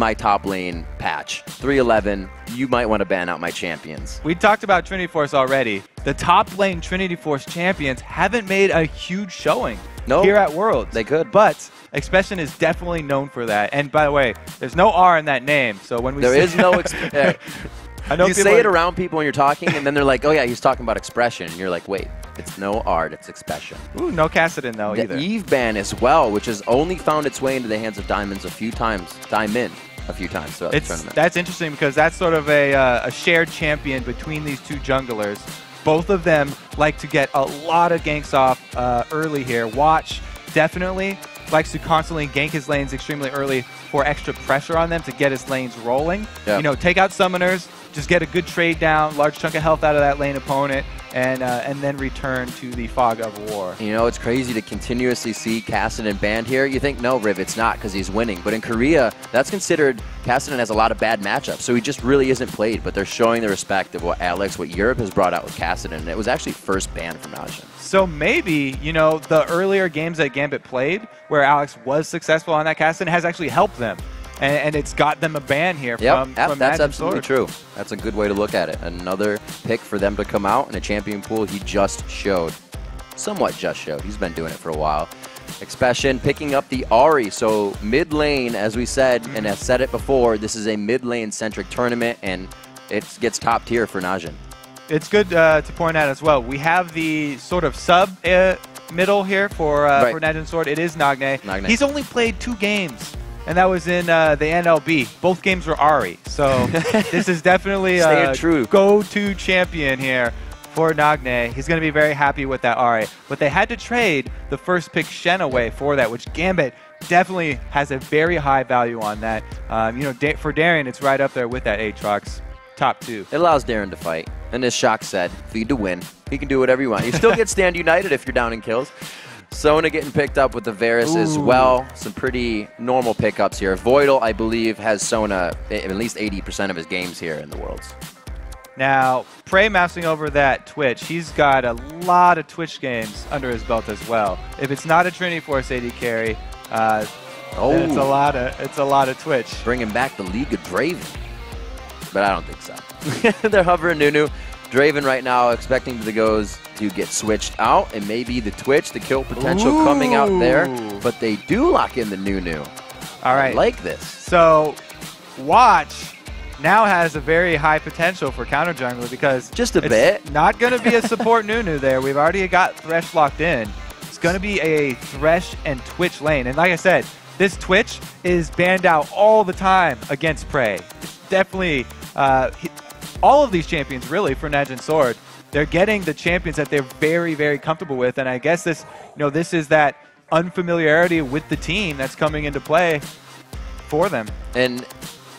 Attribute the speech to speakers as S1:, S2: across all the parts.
S1: my top lane patch. 311, you might want to ban out my champions.
S2: We talked about Trinity Force already. The top lane Trinity Force champions haven't made a huge showing here at Worlds.
S1: They could.
S2: But Expession is definitely known for that. And by the way, there's no R in that name. So when we
S1: There is no
S2: I know
S1: you say it around people when you're talking, and then they're like, oh yeah, he's talking about Expression. And you're like, wait, it's no art, it's Expression.
S2: Ooh, no Kassadin though either.
S1: The Eve ban as well, which has only found its way into the hands of Diamond a few times throughout the tournament.
S2: That's interesting because that's sort of a shared champion between these two junglers. Both of them like to get a lot of ganks off early here. Watch definitely likes to constantly gank his lanes extremely early for extra pressure on them to get his lanes rolling.
S1: Yep.
S2: You know, take out summoners, just get a good trade down, large chunk of health out of that lane opponent, and then return to the fog of war.
S1: You know, it's crazy to continuously see Kassadin banned here. You think, no, Riv, it's not because he's winning. But in Korea, that's considered Kassadin has a lot of bad matchups. So he just really isn't played. But they're showing the respect of what Europe has brought out with Kassadin. And it was actually first banned from NaJin.
S2: So maybe, you know, the earlier games that Gambit played where Alex was successful on that Kassadin has actually helped them. And it's got them a ban here from
S1: that's absolutely true. That's a good way to look at it. Another pick for them to come out in a champion pool he just showed. Somewhat just showed. He's been doing it for a while. Expession picking up the Ahri. So mid lane, as we said, and I've said it before, this is a mid lane centric tournament, and it gets top tier for NaJin.
S2: It's good to point out as well. We have the sort of sub middle here for NaJin Sword. It is Nagne. He's only played 2 games. And that was in the NLB. Both games were Ahri. So this is definitely a go-to champion here for Nagne. He's going to be very happy with that Ahri. But they had to trade the first pick Shen away for that, which Gambit definitely has a very high value on that. You know, for Darien, it's right up there with that Aatrox top 2.
S1: It allows Darien to fight. And as Shock said, feed to win. He can do whatever you want. You still get stand united if you're down in kills. Sona getting picked up with the Varus as well. Some pretty normal pickups here. Voidle, I believe, has Sona at least 80% of his games here in the Worlds.
S2: Now, PraY mousing over that Twitch. He's got a lot of Twitch games under his belt as well. If it's not a Trinity Force AD carry, then it's a lot of Twitch.
S1: Bringing back the League of Draven. But I don't think so. They're hovering Nunu. Draven right now expecting the goes to get switched out, and maybe the Twitch, the kill potential coming out there, but they do lock in the Nunu.
S2: All right.
S1: I like this.
S2: So Watch now has a very high potential for counter jungler because
S1: just a bit.
S2: Not going to be a support Nunu there. We've already got Thresh locked in. It's going to be a Thresh and Twitch lane. And like I said, this Twitch is banned out all the time against PraY. It's definitely all of these champions, really, for NaJin Sword, they're getting the champions that they're very, very comfortable with. And I guess this, you know, this is that unfamiliarity with the team that's coming into play for them.
S1: And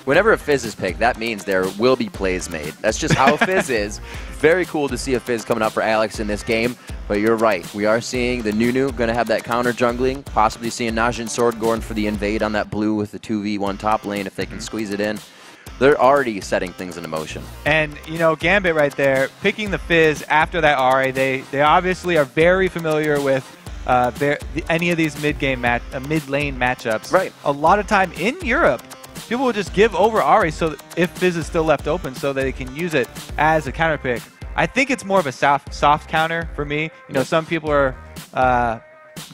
S1: whenever a Fizz is picked, that means there will be plays made. That's just how Fizz is. Very cool to see a Fizz coming out for Alex in this game. But you're right. We are seeing the Nunu going to have that counter jungling, possibly seeing NaJin Sword going for the invade on that blue with the 2v1 top lane if they can squeeze it in. They're already setting things into motion. And,
S2: you know, Gambit right there, picking the Fizz after that Ahri, they obviously are very familiar with any of these mid-lane matchups.
S1: Right.
S2: A lot of time in Europe, people will just give over Ahri so if Fizz is still left open so that they can use it as a counter pick. I think it's more of a soft counter for me. You know, some people are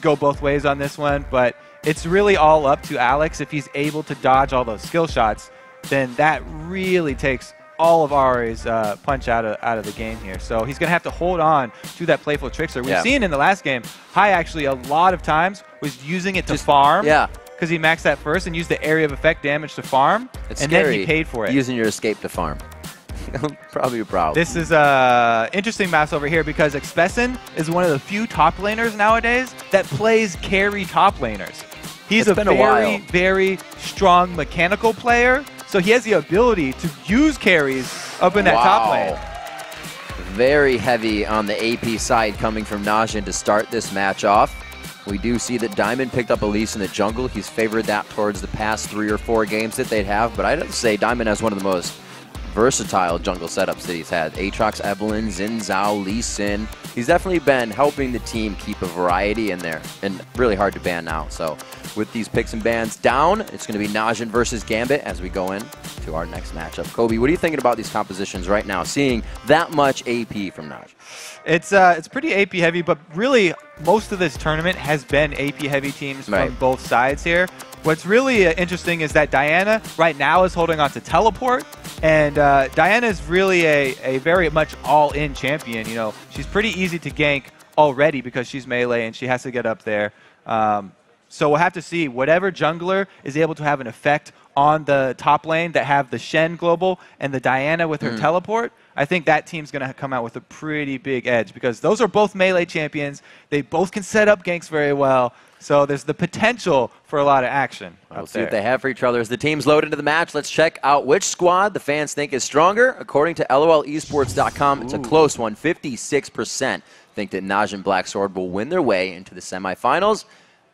S2: go both ways on this one, but it's really all up to Alex. If he's able to dodge all those skill shots, then that really takes all of Ahri's punch out of the game here. So he's going to have to hold on to that playful trickster. We've seen in the last game, Hai actually a lot of times was using it to farm. Yeah. Because he maxed that first and used the area of effect damage to farm.
S1: It's
S2: and
S1: scary
S2: then he paid for it.
S1: Using your escape to farm. Probably a problem.
S2: This is interesting mouse over here because Expession is one of the few top laners nowadays that plays carry top laners. He's a very, very strong mechanical player. So he has the ability to use carries up in that top lane.
S1: Very heavy on the AP side coming from NaJin to start this match off. We do see that Diamond picked up Elise in the jungle. He's favored that towards the past 3 or 4 games that they'd have. But I'd have to say Diamond has one of the most versatile jungle setups that he's had. Aatrox, Evelynn, Xin Zhao, Lee Sin. He's definitely been helping the team keep a variety in there, and really hard to ban now. So with these picks and bans down, it's going to be NaJin versus Gambit as we go in to our next matchup. Kobe, what are you thinking about these compositions right now, seeing that much AP from NaJin?
S2: It's pretty AP heavy, but really most of this tournament has been AP heavy teams from both sides here. What's really interesting is that Diana right now is holding on to teleport, and Diana is really a very much all-in champion. You know, she's pretty easy to gank already because she's melee and she has to get up there. So we'll have to see whatever jungler is able to have an effect on the top lane that have the Shen global and the Diana with her teleport. I think that team's going to come out with a pretty big edge because those are both melee champions. They both can set up ganks very well. So there's the potential for a lot of action.
S1: We'll see what they have for each other as the teams load into the match. Let's check out which squad the fans think is stronger. According to LOLesports.com, it's a close one. 56% think that NaJin Black Sword will win their way into the semifinals.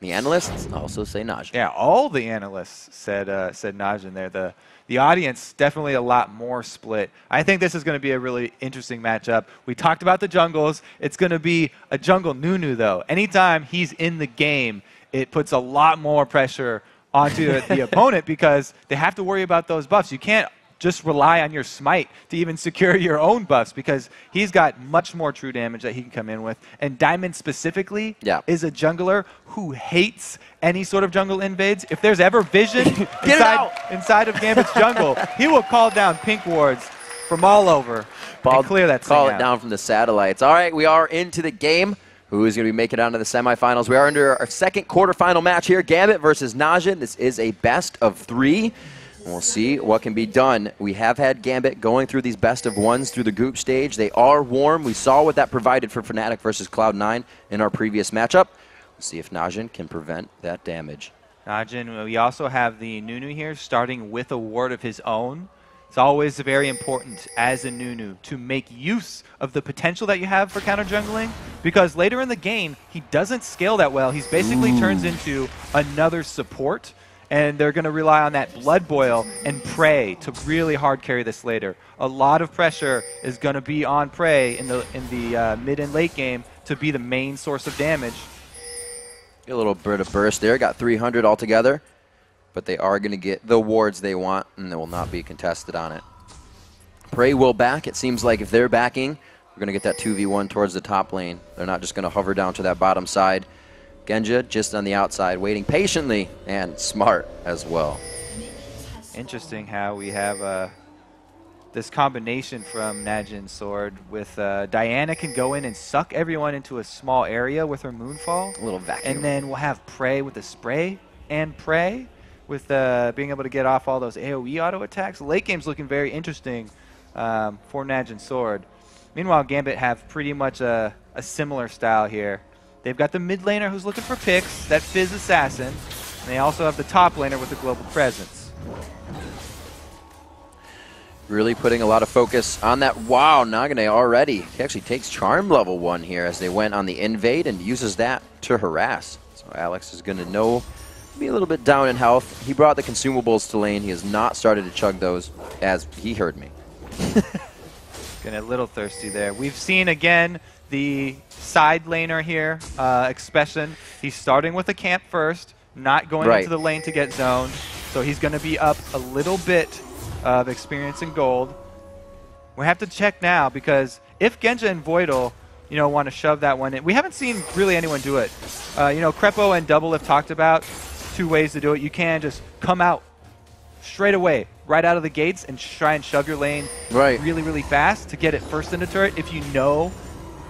S1: The analysts also say NaJin.
S2: Yeah, all the analysts said NaJin there. The audience definitely a lot more split. I think this is going to be a really interesting matchup. We talked about the jungles. It's going to be a jungle Nunu, though. Anytime he's in the game, it puts a lot more pressure onto the opponent because they have to worry about those buffs. You can't just rely on your smite to even secure your own buffs because he's got much more true damage that he can come in with. And Diamond specifically is a jungler who hates any sort of jungle invades. If there's ever vision inside of Gambit's jungle, he will call down pink wards from all over and clear that thing
S1: Call
S2: out.
S1: it down from the satellites. All right, we are into the game. Who is going to be making it on to the semifinals? We are under our second quarterfinal match here. Gambit versus NaJin. This is a best of 3. We'll see what can be done. We have had Gambit going through these best of ones through the group stage. They are warm. We saw what that provided for Fnatic versus Cloud9 in our previous matchup. We'll see if NaJin can prevent that damage.
S2: NaJin, we also have the Nunu here starting with a ward of his own. It's always very important as a Nunu to make use of the potential that you have for counter jungling because later in the game, he doesn't scale that well. He's basically turns into another support. And they're going to rely on that Blood Boil and PraY to really hard carry this later. A lot of pressure is going to be on PraY in the mid and late game to be the main source of damage.
S1: A little bit of burst there. Got 300 altogether. But they are going to get the wards they want, and they will not be contested on it. PraY will back. It seems like if they're backing, we're going to get that 2v1 towards the top lane. They're not just going to hover down to that bottom side. Genja just on the outside, waiting patiently and smart as well.
S2: Interesting how we have this combination from NaJin's sword with Diana can go in and suck everyone into a small area with her Moonfall.
S1: A little vacuum.
S2: And then we'll have PraY with the spray and PraY with being able to get off all those AoE auto attacks. The late game's looking very interesting for NaJin's sword. Meanwhile, Gambit have pretty much a similar style here. They've got the mid laner who's looking for picks, that Fizz assassin, and they also have the top laner with the global presence.
S1: Really putting a lot of focus on that. Wow, Nagne already. He actually takes Charm level 1 here as they went on the invade and uses that to harass. So Alex is going to be a little bit down in health. He brought the consumables to lane. He has not started to chug those as he heard me.
S2: Getting a little thirsty there. We've seen again the side laner here, Expession. He's starting with a camp first, not going into the lane to get zoned. So he's going to be up a little bit of experience and gold. We have to check now because if Genja and Voidle, want to shove that one in, we haven't seen really anyone do it. Crepo and Double have talked about 2 ways to do it. You can just come out straight away, right out of the gates, and try and shove your lane really, really fast to get it first into turret if you know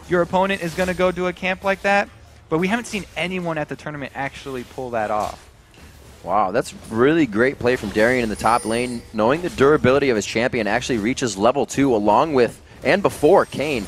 S2: your opponent is going to go do a camp like that. But we haven't seen anyone at the tournament actually pull that off.
S1: Wow, that's really great play from Darien in the top lane. Knowing the durability of his champion actually reaches level 2 along with and before Cain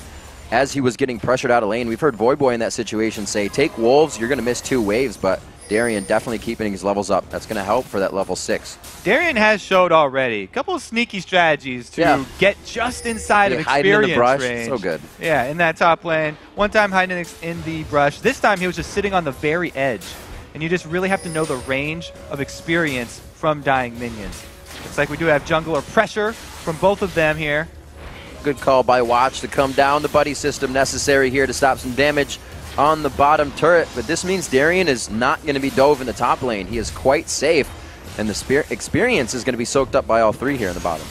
S1: as he was getting pressured out of lane. We've heard Voyboy in that situation say, take Wolves, you're going to miss 2 waves, but Darien definitely keeping his levels up. That's going to help for that level 6.
S2: Darien has showed already a couple of sneaky strategies to get just inside of experience
S1: in the brush.
S2: range.
S1: So good.
S2: Yeah, in that top lane. One time hiding in the brush. This time he was just sitting on the very edge. And you just really have to know the range of experience from dying minions. Looks like we do have jungler pressure from both of them here.
S1: Good call by Watch to come down. The buddy system necessary here to stop some damage on the bottom turret. But this means Darien is not going to be dove in the top lane. He is quite safe. And the experience is going to be soaked up by all three here in the bottom.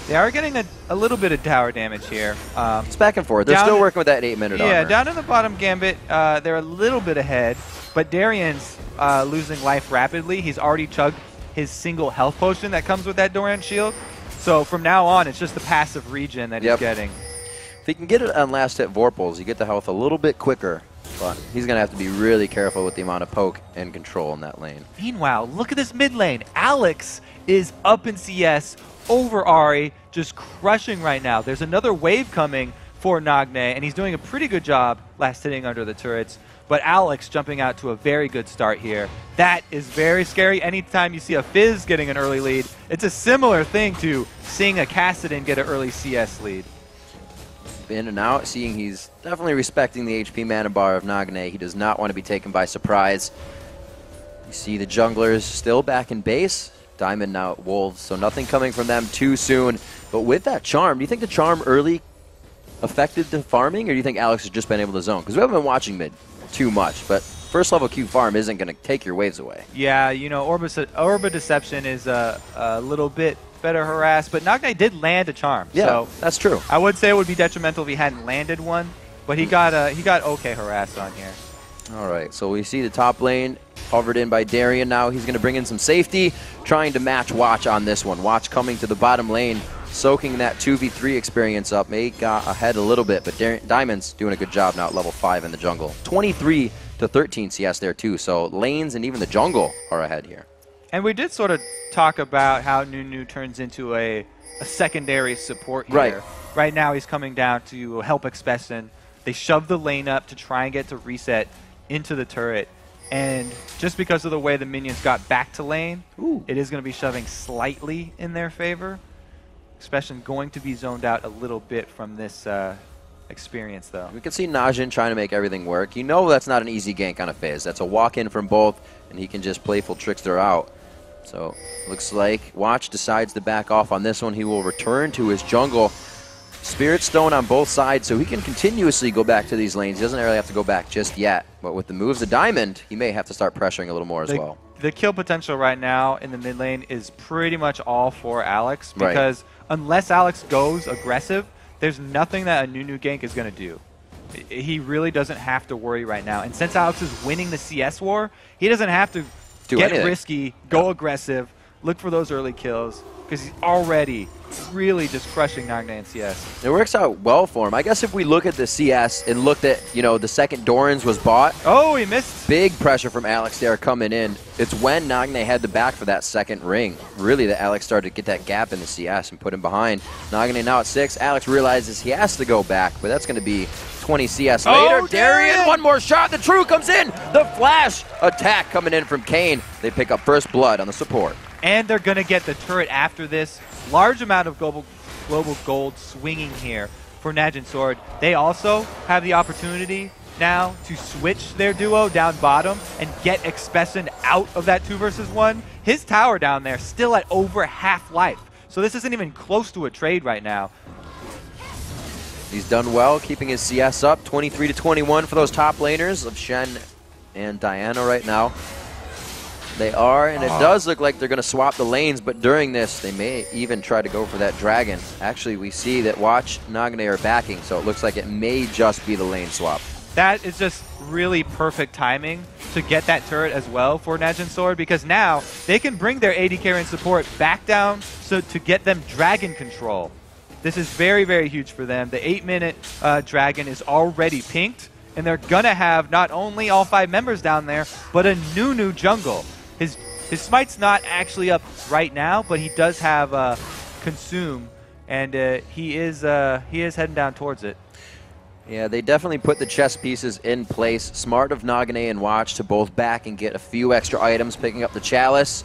S2: They are getting a little bit of tower damage here.
S1: It's back and forth. They're still working with that 8-minute armor.
S2: Yeah, down in the bottom Gambit, they're a little bit ahead. But Darien's losing life rapidly. He's already chugged his single health potion that comes with that Doran shield. So from now on, it's just the passive regen that he's getting.
S1: If he can get it on last hit Vorpals, you get the health a little bit quicker. But he's going to have to be really careful with the amount of poke and control in that lane.
S2: Meanwhile, look at this mid lane. Alex is up in CS over Ahri, just crushing right now. There's another wave coming for Nagne, and he's doing a pretty good job last hitting under the turrets. But Alex jumping out to a very good start here. That is very scary. Anytime you see a Fizz getting an early lead, it's a similar thing to seeing a Kassadin get an early CS lead.
S1: In and out, seeing he's definitely respecting the HP mana bar of Nagne. He does not want to be taken by surprise. You see the junglers still back in base. Diamond now at Wolves, so nothing coming from them too soon. But with that charm, do you think the charm early affected the farming, or do you think Alex has just been able to zone? Because we haven't been watching mid too much, but first level Q farm isn't going to take your waves away.
S2: Yeah, you know, Orba Deception is a little bit better harassed, but Nagne did land a charm.
S1: Yeah,
S2: so
S1: that's true.
S2: I would say it would be detrimental if he hadn't landed one, but he got okay harassed on here.
S1: All right, so we see the top lane hovered in by Darien now. He's going to bring in some safety, trying to match Watch on this one. Watch coming to the bottom lane, soaking that 2v3 experience up. May got ahead a little bit, but Diamond's doing a good job now at level 5 in the jungle. 23 to 13 CS there too, so lanes and even the jungle are ahead here.
S2: And we did sort of talk about how Nunu turns into a secondary support here.
S1: Right.
S2: Right now he's coming down to help Expession. They shove the lane up to try and get to reset into the turret. And just because of the way the minions got back to lane, it is going to be shoving slightly in their favor. Expession going to be zoned out a little bit from this experience, though.
S1: We can see NaJin trying to make everything work. You know that's not an easy gank on a Fizz. That's a walk-in from both, and he can just playful trickster out. So, looks like Watch decides to back off on this one. He will return to his jungle. Spirit Stone on both sides, so he can continuously go back to these lanes. He doesn't really have to go back just yet. But with the moves of Diamond, he may have to start pressuring a little more as well.
S2: The kill potential right now in the mid lane is pretty much all for Alex, because unless Alex goes aggressive, there's nothing that a Nunu gank is going to do. He really doesn't have to worry right now. And since Alex is winning the CS war, he doesn't have to get risky, go aggressive, look for those early kills, because he's already really just crushing Nagne in CS.
S1: It works out well for him. I guess if we look at the CS and looked at, you know, the second Doran's was bought.
S2: Oh, he missed.
S1: Big pressure from Alex there coming in. It's when Nagne had the back for that second ring, really, that Alex started to get that gap in the CS and put him behind. Nagne now at 6. Alex realizes he has to go back, but that's going to be 20 CS later. Darien, one more shot. The True comes in. The flash attack coming in from Cain. They pick up first blood on the support.
S2: And they're going to get the turret after this. Large amount of global gold swinging here for NaJin Sword. They also have the opportunity now to switch their duo down bottom and get Expession out of that 2 versus 1. His tower down there still at over half life. So this isn't even close to a trade right now.
S1: He's done well, keeping his CS up. 23 to 21 for those top laners of Shen and Diana right now. They are, and it does look like they're going to swap the lanes, but during this, they may even try to go for that dragon. Actually, we see that Watch, Nagne are backing, so it looks like it may just be the lane swap.
S2: That is just really perfect timing to get that turret as well for NaJin Sword, because now they can bring their AD carry and support back down so to get them dragon control. This is very, very huge for them. The 8-minute dragon is already pinked, and they're going to have not only all 5 members down there, but a Nunu jungle. His smite's not actually up right now, but he does have consume, and he is heading down towards it.
S1: Yeah, they definitely put the chess pieces in place. Smart of Nagne and Watch to both back and get a few extra items, picking up the chalice,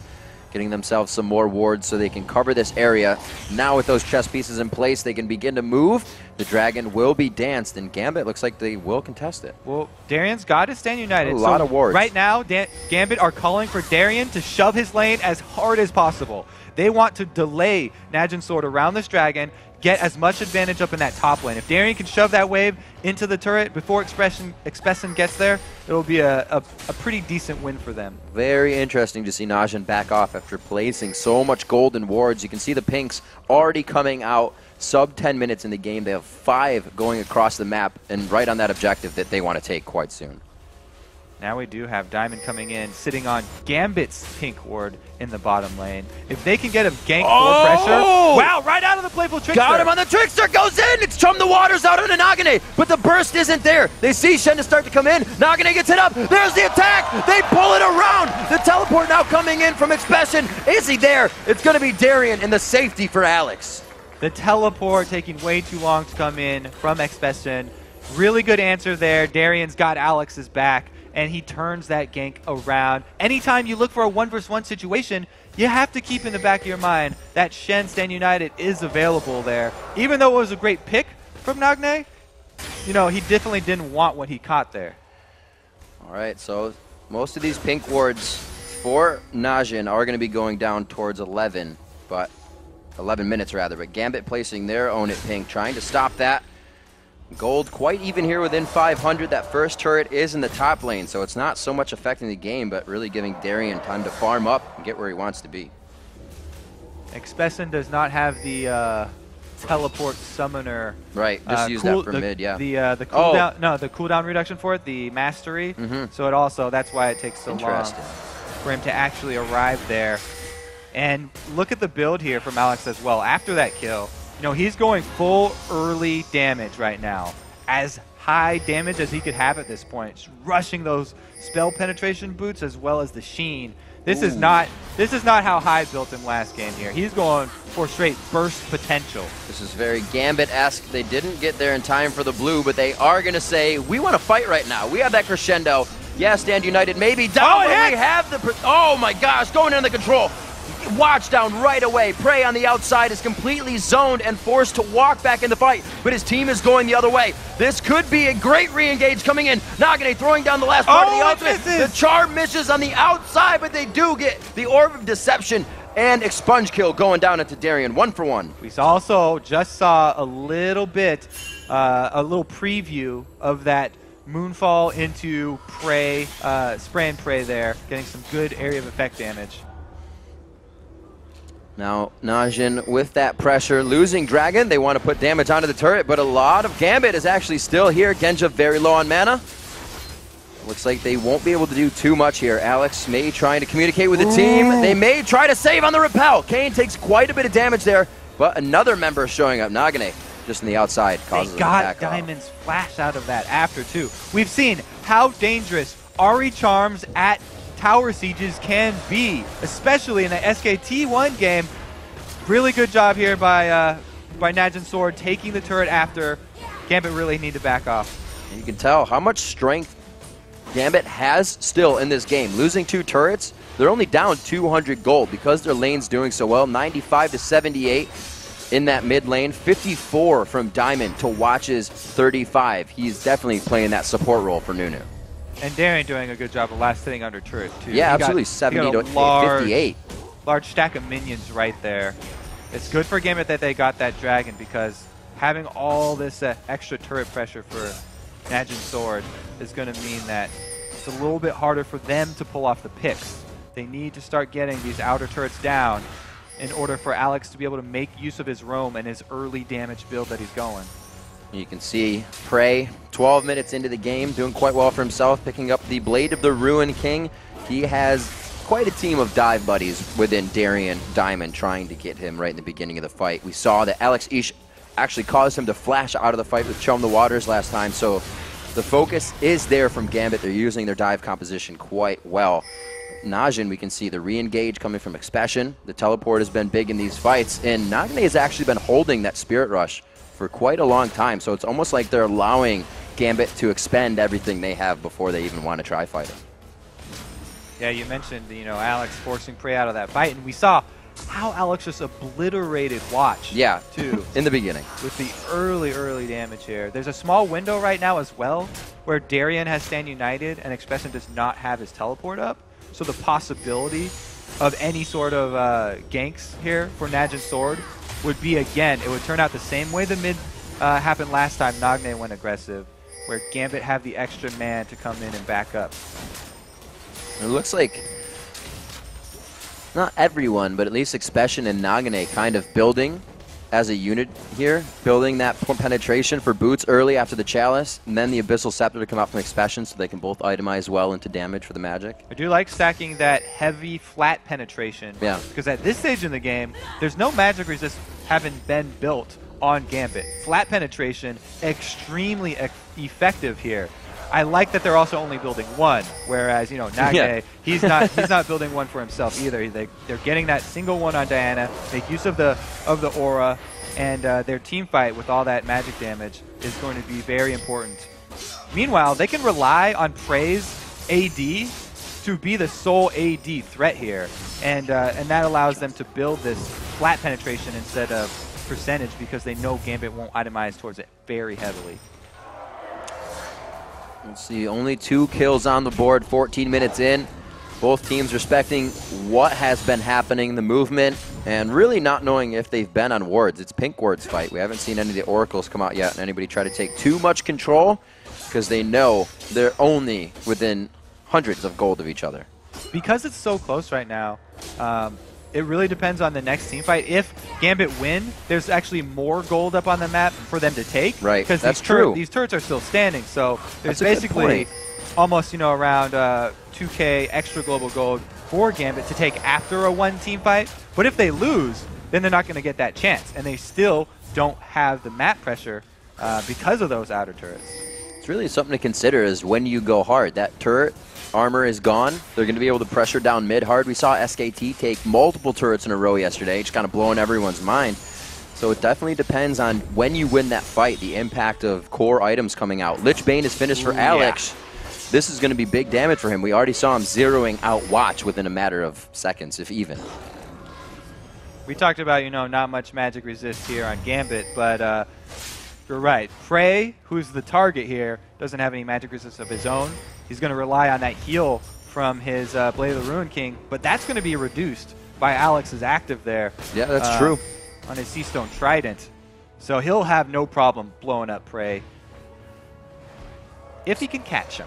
S1: getting themselves some more wards so they can cover this area. Now with those chess pieces in place, they can begin to move. The dragon will be danced, and Gambit looks like they will contest it.
S2: Well, Darien's got to stand united.
S1: A lot of wards.
S2: Right now, Gambit are calling for Darien to shove his lane as hard as possible. They want to delay NaJin Sword around this dragon, get as much advantage up in that top lane. If Darien can shove that wave into the turret before Expession gets there, it'll be a pretty decent win for them.
S1: Very interesting to see NaJin back off after placing so much gold in wards. You can see the pinks already coming out. Sub 10 minutes in the game. They have 5 going across the map and right on that objective that they want to take quite soon.
S2: Now we do have Diamond coming in, sitting on Gambit's pink ward in the bottom lane. If they can get him ganked for pressure. Wow, right out of the playful Trickster.
S1: Got him on the Trickster, goes in. It's Chum the Waters out on the Nagne, but the burst isn't there. They see Shen to start to come in. Nagne gets hit up. There's the attack. They pull it around. The teleport now coming in from Expession. Is he there? It's going to be Darien and the safety for Alex.
S2: The teleport taking way too long to come in from Expession. Really good answer there. Darien's got Alex's back, and he turns that gank around. Anytime you look for a 1v1 situation, you have to keep in the back of your mind that Shen Stand United is available there. Even though it was a great pick from Nagne, you know, he definitely didn't want what he caught there.
S1: All right, so most of these pink wards for NaJin are going to be going down towards 11, but 11 minutes rather, but Gambit placing their own at pink, trying to stop that. Gold quite even here within 500. That first turret is in the top lane, so it's not so much affecting the game, but really giving Darien time to farm up and get where he wants to be.
S2: Expession does not have the teleport summoner.
S1: Right, just use that for mid, yeah.
S2: The cooldown, no, the cooldown reduction for it, the mastery. So it also, that's why it takes so long for him to actually arrive there. And look at the build here from Alex as well. After that kill, you know, he's going full early damage right now. As high damage as he could have at this point. Just rushing those spell penetration boots as well as the sheen. This is not how High built him last game here. He's going for straight burst potential.
S1: This is very Gambit-esque. They didn't get there in time for the blue, but they are going to say, we want to fight right now. We have that crescendo. Yeah, Stand United maybe down, but we have the... Oh my gosh, going in the control. Watch down right away. PraY on the outside is completely zoned and forced to walk back in the fight, but his team is going the other way. This could be a great re-engage coming in. Nagne throwing down the last part of the ultimate. The charm misses on the outside, but they do get the Orb of Deception and Expunge kill going down into Darien, 1 for 1.
S2: We also just saw a little bit, a little preview of that Moonfall into PraY, spray and pray there, getting some good area of effect damage.
S1: Now, NaJin with that pressure, losing Dragon. They want to put damage onto the turret, but a lot of Gambit is actually still here. Genja very low on mana. Looks like they won't be able to do too much here. Alex may trying to communicate with the team. They may try to save on the repel. Cain takes quite a bit of damage there, but another member showing up. Nagne just on the outside causes
S2: they got Diamond's flash out of that after, too. We've seen how dangerous Ahri charms at tower sieges can be, especially in the SKT1 game. Really good job here by NaJin Sword taking the turret after. Gambit really need to back off.
S1: And you can tell how much strength Gambit has still in this game. Losing 2 turrets, they're only down 200 gold because their lane's doing so well. 95 to 78 in that mid lane. 54 from Diamond to Watch's 35. He's definitely playing that support role for Nunu.
S2: And Darien doing a good job of last sitting under turret, too.
S1: Yeah, absolutely. 70 to 58.
S2: Large stack of minions right there. It's good for Gambit that they got that dragon, because having all this extra turret pressure for NaJin Sword is going to mean that it's a little bit harder for them to pull off the picks. They need to start getting these outer turrets down in order for Alex to be able to make use of his roam and his early damage build that he's going.
S1: You can see PraY, 12 minutes into the game, doing quite well for himself, picking up the Blade of the Ruin King. He has quite a team of dive buddies within Darien Diamond trying to get him right in the beginning of the fight. We saw that Alex Ich actually caused him to flash out of the fight with Chum the Waters last time, so the focus is there from Gambit. They're using their dive composition quite well. NaJin, we can see the re-engage coming from Expession. The teleport has been big in these fights, and Nagne has actually been holding that Spirit Rush for quite a long time, so it's almost like they're allowing Gambit to expend everything they have before they even want to try fight him.
S2: Yeah, you mentioned, you know, Alex forcing PraY out of that fight, and we saw how Alex just obliterated Watch.
S1: Yeah,
S2: too.
S1: In the beginning.
S2: With the early damage here. There's a small window right now as well where Darien has Stand United and Expession does not have his teleport up. So the possibility of any sort of ganks here for NaJin's sword would be, again, it would turn out the same way the mid happened last time Nagne went aggressive, where Gambit have the extra man to come in and back up.
S1: It looks like not everyone, but at least Expession and Nagne kind of building as a unit here, building that penetration for boots early after the Chalice, and then the Abyssal Scepter to come out from Expession so they can both itemize well into damage for the magic.
S2: I do like stacking that heavy flat penetration.
S1: Yeah.
S2: Because at this stage in the game, there's no magic resist having been built on Gambit. Flat penetration, extremely effective here. I like that they're also only building one, whereas, you know, Nagne, he's not building one for himself either. They're getting that single one on Diana, make use of the aura, and their team fight with all that magic damage is going to be very important. Meanwhile, they can rely on PraY's AD to be the sole AD threat here, and that allows them to build this flat penetration instead of percentage because they know Gambit won't itemize towards it very heavily.
S1: Let's see, only 2 kills on the board, 14 minutes in. Both teams respecting what has been happening, the movement, and really not knowing if they've been on wards. It's Pink Ward's fight. We haven't seen any of the oracles come out yet and anybody try to take too much control because they know they're only within hundreds of gold of each other.
S2: Because it's so close right now, it really depends on the next team fight. If Gambit win, there's actually more gold up on the map for them to take.
S1: Right,
S2: because
S1: that's true.
S2: These turrets are still standing, so there's
S1: That's a good
S2: basically
S1: point.
S2: almost, you know, around 2K extra global gold for Gambit to take after a one team fight. But if they lose, then they're not going to get that chance, and they still don't have the map pressure because of those outer turrets.
S1: It's really something to consider is when you go hard. That turret armor is gone. They're going to be able to pressure down mid hard. We saw SKT take multiple turrets in a row yesterday, just kind of blowing everyone's mind. So it definitely depends on when you win that fight, the impact of core items coming out. Lich Bane is finished for Alex. Yeah. This is going to be big damage for him. We already saw him zeroing out Watch within a matter of seconds, if even.
S2: We talked about, you know, not much magic resist here on Gambit, but you're right. PraY, who's the target here, doesn't have any magic resist of his own. He's going to rely on that heal from his Blade of the Ruin King, but that's going to be reduced by Alex's active there.
S1: Yeah, that's true.
S2: On his Seastone Trident. So he'll have no problem blowing up PraY if he can catch him.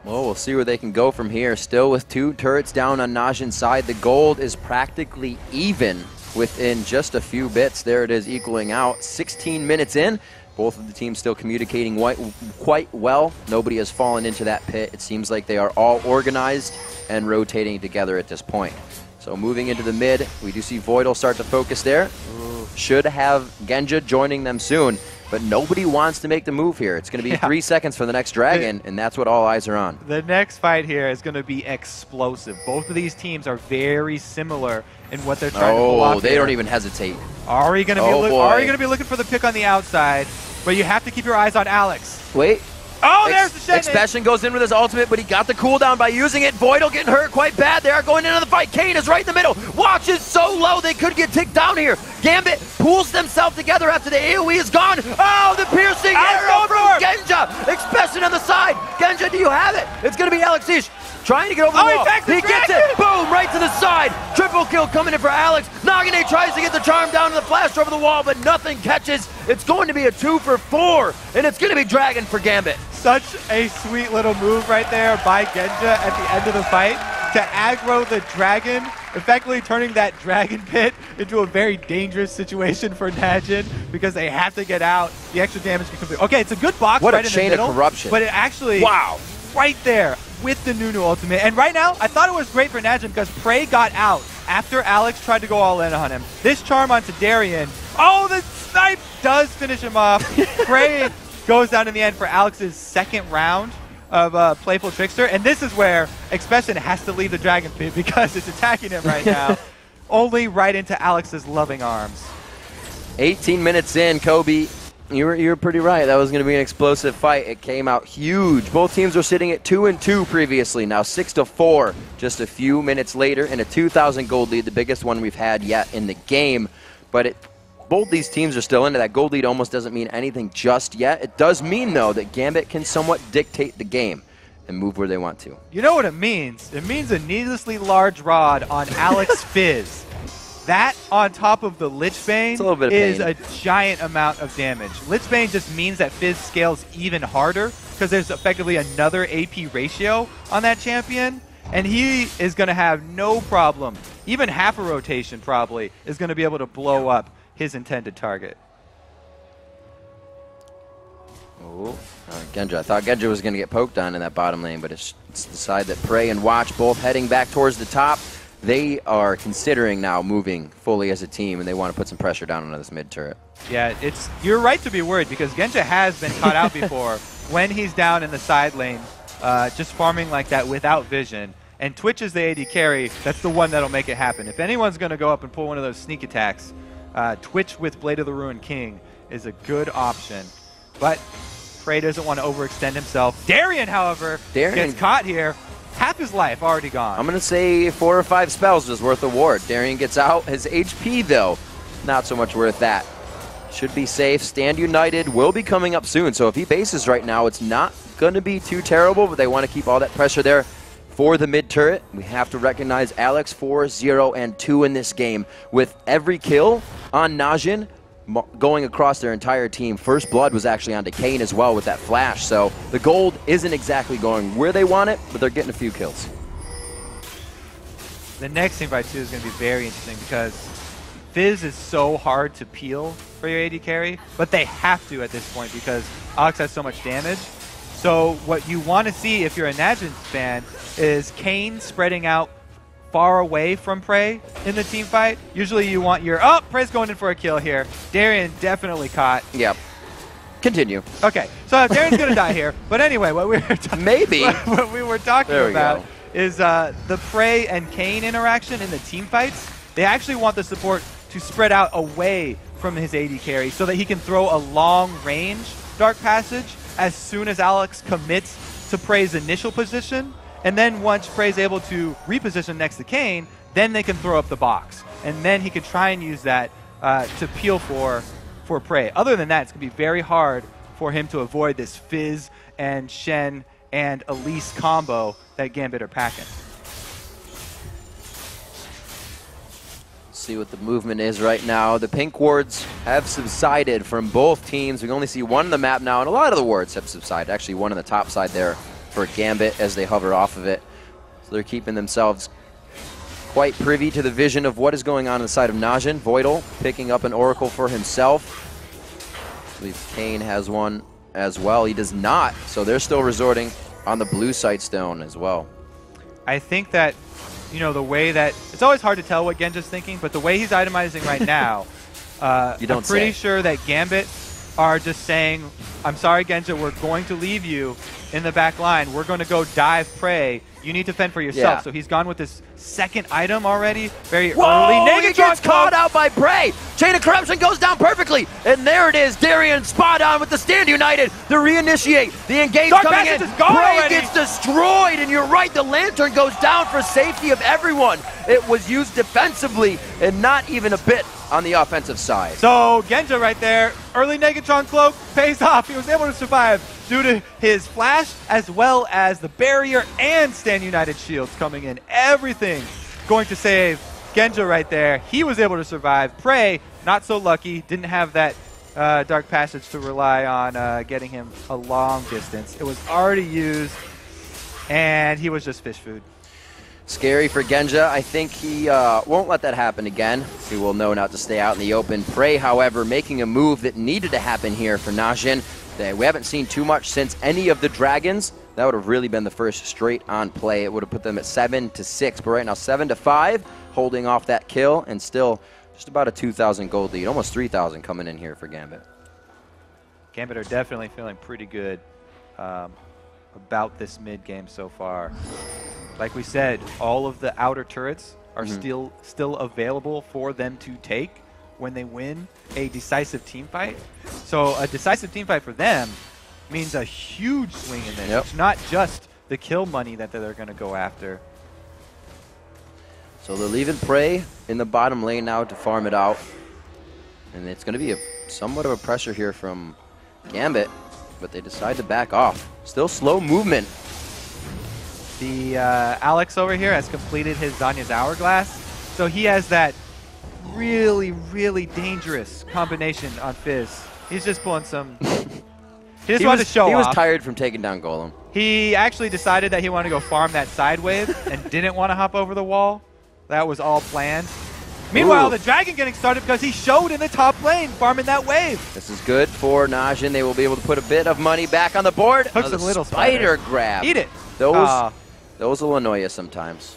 S1: Well, we'll see where they can go from here. Still with 2 turrets down on NaJin's side. The gold is practically even within just a few bits. There it is, equaling out. 16 minutes in. Both of the teams still communicating quite well. Nobody has fallen into that pit. It seems like they are all organized and rotating together at this point. So moving into the mid, we do see Voidle start to focus there. Ooh. Should have Genja joining them soon, but nobody wants to make the move here. It's going to be 3 seconds for the next dragon, and that's what all eyes are on.
S2: The next fight here is going to be explosive. Both of these teams are very similar in what they're trying to pull off.
S1: Oh, they don't even hesitate.
S2: Ahri going to be looking for the pick on the outside, but you have to keep your eyes on Alex.
S1: Wait.
S2: Oh, there's the Shen.
S1: Expession goes in with his ultimate, but he got the cooldown by using it. Voidle getting hurt quite bad there, going into the fight. Cain is right in the middle. Watch is so low, they could get ticked down here. Gambit pulls themselves together after the AoE is gone. Oh, the piercing arrow from Genja. Expession on the side. Genja, do you have it? It's going to be Alex Ich trying to get over the wall. He gets it. Boom, right to the side. Triple kill coming in for Alex. Nagne tries to get the charm down to the flash over the wall, but nothing catches. It's going to be a 2 for 4, and it's going to be Dragon for Gambit.
S2: Such a sweet little move right there by Genja at the end of the fight to aggro the dragon, effectively turning that dragon pit into a very dangerous situation for NaJin because they have to get out. The extra damage can complete. Okay, it's a good box
S1: what
S2: right
S1: a
S2: in the
S1: chain
S2: middle,
S1: of corruption.
S2: But it actually, right there with the Nunu ultimate. And right now, I thought it was great for NaJin because PraY got out after Alex tried to go all in on him. This charm onto Darien. Oh, the snipe does finish him off. PraY goes down in the end for Alex's second round of Playful Trickster. And this is where Expession has to leave the Dragon Pit because it's attacking him right now. Only right into Alex's loving arms.
S1: 18 minutes in, Kobe. you were pretty right. That was going to be an explosive fight. It came out huge. Both teams were sitting at 2-2 previously. Now 6-4 just a few minutes later in a 2,000 gold lead, the biggest one we've had yet in the game. But both these teams are still into that. Gold lead almost doesn't mean anything just yet. It does mean, though, that Gambit can somewhat dictate the game and move where they want to.
S2: You know what it means? It means a needlessly large rod on Alex Fizz. That on top of the Lich Bane is a giant amount of damage. Lich Bane just means that Fizz scales even harder because there's effectively another AP ratio on that champion, and he is going to have no problem. Even half a rotation probably is going to be able to blow up his intended target.
S1: Oh, Genja. I thought Genja was going to get poked on in that bottom lane, but it's the side that PraY and Watch both heading back towards the top. They are considering now moving fully as a team, and they want to put some pressure down on this mid turret. Yeah,
S2: you're right to be worried because Genja has been caught out before when he's down in the side lane, just farming like that without vision. And Twitch is the AD carry. That's the one that'll make it happen. If anyone's going to go up and pull one of those sneak attacks, Twitch with Blade of the Ruined King is a good option. But PraY doesn't want to overextend himself. Darien, however, gets caught here. Half his life already gone.
S1: I'm going to say 4 or 5 spells was worth a ward. Darien gets out. His HP, though, not so much worth that. Should be safe. Stand United will be coming up soon. So if he bases right now, it's not going to be too terrible, but they want to keep all that pressure there for the mid turret. We have to recognize Alex 4-0-2 in this game. With every kill on NaJin going across their entire team. First blood was actually onto Cain as well with that flash. So the gold isn't exactly going where they want it, but they're getting a few kills.
S2: The next team fight too is going to be very interesting because Fizz is so hard to peel for your AD carry, but they have to at this point because Alex has so much damage. So what you want to see if you're a NaJin fan is Cain spreading out far away from PraY in the team fight. Usually you want your, oh, PraY's going in for a kill here. Darien definitely caught.
S1: Yep. Continue.
S2: Okay, so Darien's going to die here. But anyway, what we were what we were talking about is the PraY and Cain interaction in the team fights. They actually want the support to spread out away from his AD carry so that he can throw a long range Dark Passage as soon as Alex commits to PraY's initial position. And then once PraY's able to reposition next to Cain, then they can throw up the box. And then he could try and use that to peel for PraY. Other than that, it's going to be very hard for him to avoid this Fizz and Shen and Elise combo that Gambit are packing.
S1: See what the movement is right now. The pink wards have subsided from both teams. We can only see one on the map now, and a lot of the wards have subsided. Actually, one on the top side there for Gambit as they hover off of it. So they're keeping themselves quite privy to the vision of what is going on inside of NaJin. Voidle picking up an Oracle for himself. I believe Cain has one as well. He does not, so they're still resorting on the blue site stone as well.
S2: I think that, you know, the way that, it's always hard to tell what Genja's thinking, but the way he's itemizing right now, I'm pretty sure that Gambit are just saying, I'm sorry, Genja, we're going to leave you in the back line. We're going to go dive PraY. You need to fend for yourself. Yeah. So he's gone with this second item already. Very early.
S1: He gets caught out by PraY. Chain of Corruption goes down perfectly. And there it is. Darien spot on with the Stand United. The reinitiate. The engage
S2: Dark
S1: coming in. PraY gets destroyed. And you're right. The Lantern goes down for safety of everyone. It was used defensively and not even a bit on the offensive side.
S2: So Genja right there. Early Negatron Cloak pays off. He was able to survive due to his flash as well as the barrier and Stand United shields coming in. Everything going to save Genja right there. He was able to survive. PraY, not so lucky. Didn't have that Dark Passage to rely on getting him a long distance. It was already used, and he was just fish food.
S1: Scary for Genja. I think he won't let that happen again. He will know not to stay out in the open. PraY, however, making a move that needed to happen here for NaJin. We haven't seen too much since any of the Dragons. That would have really been the first straight-on play. It would have put them at 7-6, but right now 7-5, holding off that kill, and still just about a 2,000 gold lead, almost 3,000 coming in here for Gambit.
S2: Gambit are definitely feeling pretty good about this mid-game so far. Like we said, all of the outer turrets are still available for them to take. when they win a decisive team fight. So a decisive team fight for them means a huge swing in this.
S1: Yep.
S2: It's not just the kill money that they're going to go after.
S1: So they're leaving PraY in the bottom lane now to farm it out. And it's going to be somewhat of a pressure here from Gambit, but they decide to back off. Still slow movement.
S2: The Alex over here has completed his Zanya's Hourglass, so he has that really, really dangerous combination on Fizz. He's just pulling some... He just wanted to show off.
S1: He was tired from taking down Golem.
S2: He actually decided that he wanted to go farm that side wave and didn't want to hop over the wall. That was all planned. Meanwhile,
S1: Ooh.
S2: the Dragon getting started because he showed in the top lane farming that wave.
S1: This is good for NaJin. They will be able to put a bit of money back on the board.
S2: Hooks a little
S1: spider grab.
S2: Eat it.
S1: Those will annoy you sometimes.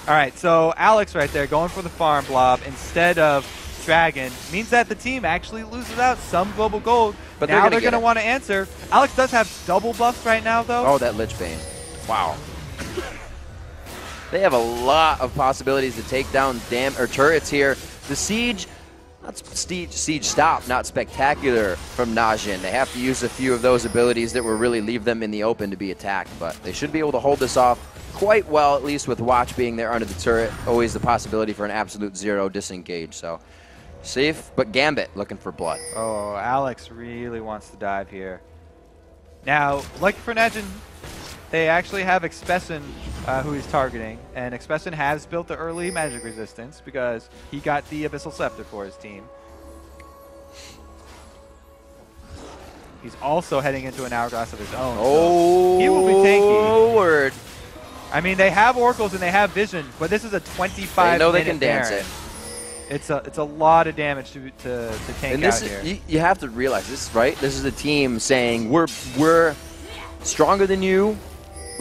S2: All right, so Alex right there going for the farm blob instead of Dragon means that the team actually loses out some global gold. But now they're going to want to answer. Alex does have double buffs right now, though.
S1: Oh, that Lich Bane. Wow. They have a lot of possibilities to take down turrets here. The siege, siege stop, not spectacular from NaJin. They have to use a few of those abilities that will really leave them in the open to be attacked, but they should be able to hold this off quite well, at least with Watch being there under the turret. Always the possibility for an absolute zero disengage, so safe, but Gambit looking for blood.
S2: Oh, Alex really wants to dive here. Now, lucky for NaJin, they actually have Expession who he's targeting, and Expession has built the early magic resistance because he got the Abyssal Scepter for his team. He's also heading into an Hourglass of his own.
S1: Oh,
S2: so he will be tanky.
S1: Word.
S2: I mean, they have Oracles and they have Vision, but this is a 25
S1: They know they can dance
S2: Baron.
S1: it.
S2: It's a lot of damage to tank
S1: and this
S2: out here.
S1: You have to realize this, right? This is a team saying we're stronger than you.